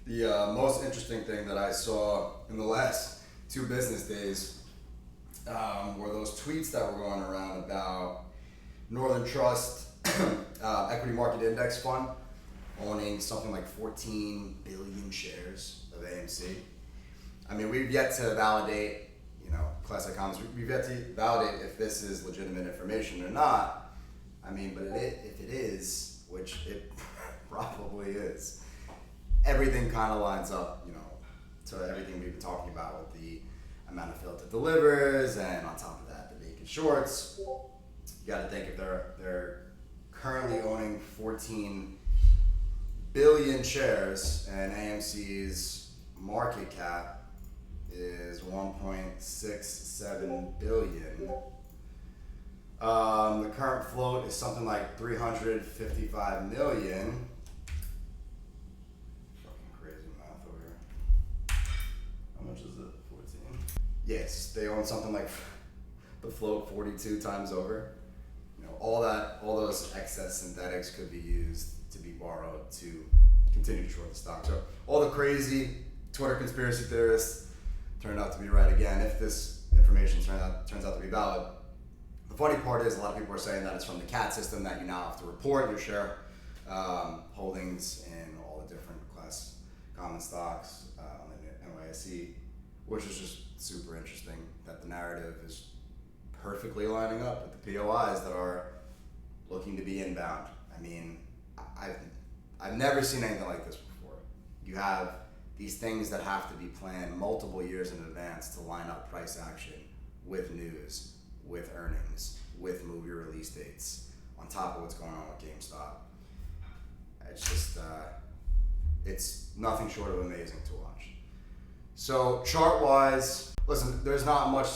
The most interesting thing that I saw in the last 2 business days were those tweets that were going around about Northern Trust Equity Market Index Fund owning something like 14 billion shares of AMC. I mean, we've yet to validate, classic comments, we've yet to validate if this is legitimate information or not. I mean, but if it is, which it probably is, everything kind of lines up, to everything we've been talking about with the amount of filter delivers, and on top of that, the vacant shorts. You got to think if they're currently owning 14 billion shares, and AMC's market cap is 1.67 billion. The current float is something like 355 million. How much is it? 14. Yes, they own something like the float 42 times over. All those excess synthetics could be used to be borrowed to continue to short the stock. So all the crazy Twitter conspiracy theorists turned out to be right again. If this information turns out to be valid, the funny part is a lot of people are saying that it's from the CAT system, that you now have to report your share holdings in all the different class common stocks on the NYSE, which is just super interesting that the narrative is perfectly lining up with the POIs that are looking to be inbound. I mean, I've never seen anything like this before. You have these things that have to be planned multiple years in advance to line up price action with news, with earnings, with movie release dates, on top of what's going on with GameStop. It's just, it's nothing short of amazing to watch. So chart-wise, listen, there's not much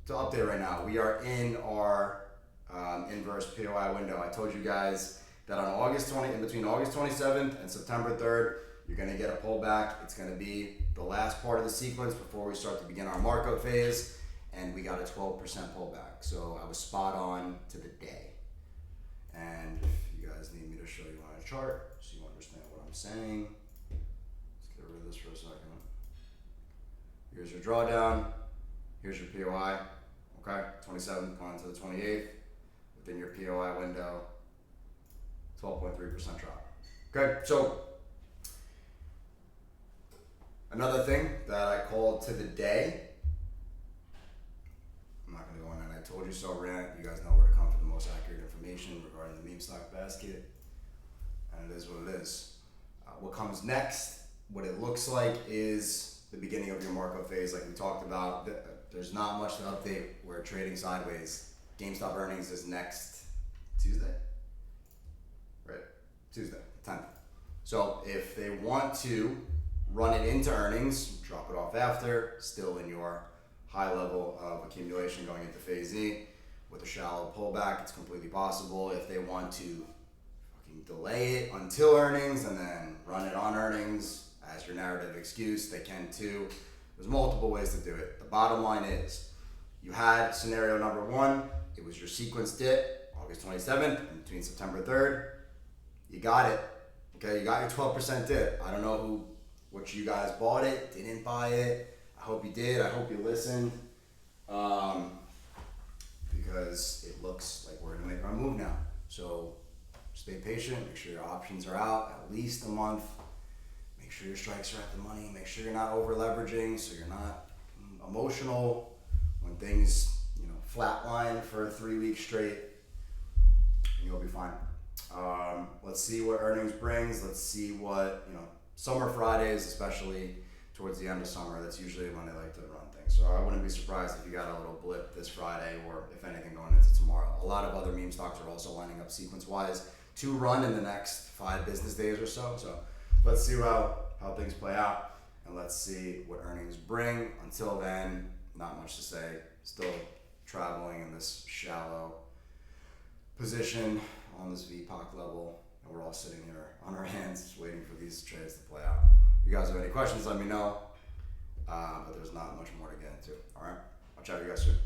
to update right now. We are in our inverse POI window. I told you guys that on between August 27th and September 3rd, you're going to get a pullback. It's going to be the last part of the sequence before we start to begin our markup phase, and we got a 12% pullback. So I was spot on to the day. And if you guys need me to show you on a chart so you understand what I'm saying, let's get rid of this for a second. Here's your drawdown. Here's your POI. Okay, 27th going to the 28th. Within your POI window, 12.3% drop. Okay, so another thing that I called to the day, I'm not going to go on that I told you so rant. You guys know where to come for the most accurate information regarding the meme stock basket, and it is what it is. What comes next, what it looks like, is the beginning of your markup phase, like we talked about. There's not much to update. We're trading sideways. GameStop earnings is next Tuesday, right? Tuesday, 10th. So if they want to run it into earnings, drop it off after, still in your high level of accumulation going into phase E with a shallow pullback, it's completely possible. If they want to fucking delay it until earnings and then run it on earnings as your narrative excuse, they can too. There's multiple ways to do it. The bottom line is, you had scenario number one. It was your sequence dip, August 27th, and between September 3rd. You got it. Okay, you got your 12% dip. I don't know what you guys bought it, didn't buy it. I hope you did. I hope you listened. Because it looks like we're gonna make our move now. So stay patient. Make sure your options are out at least a month. Make sure your strikes are at the money. Make sure you're not over leveraging, so you're not emotional when things, flatline for 3 weeks straight. And you'll be fine. Let's see what earnings brings. Let's see what, summer Fridays, especially towards the end of summer, that's usually when they like to run things. So I wouldn't be surprised if you got a little blip this Friday, or if anything going into tomorrow. A lot of other meme stocks are also lining up sequence-wise to run in the next 5 business days or so. So let's see how things play out, and let's see what earnings bring. Until then, not much to say. Still traveling in this shallow position on this VPOC level, and we're all sitting here on our hands just waiting for these trades to play out. If you guys have any questions, let me know, but there's not much more to get into. All right, I'll chat with you guys soon.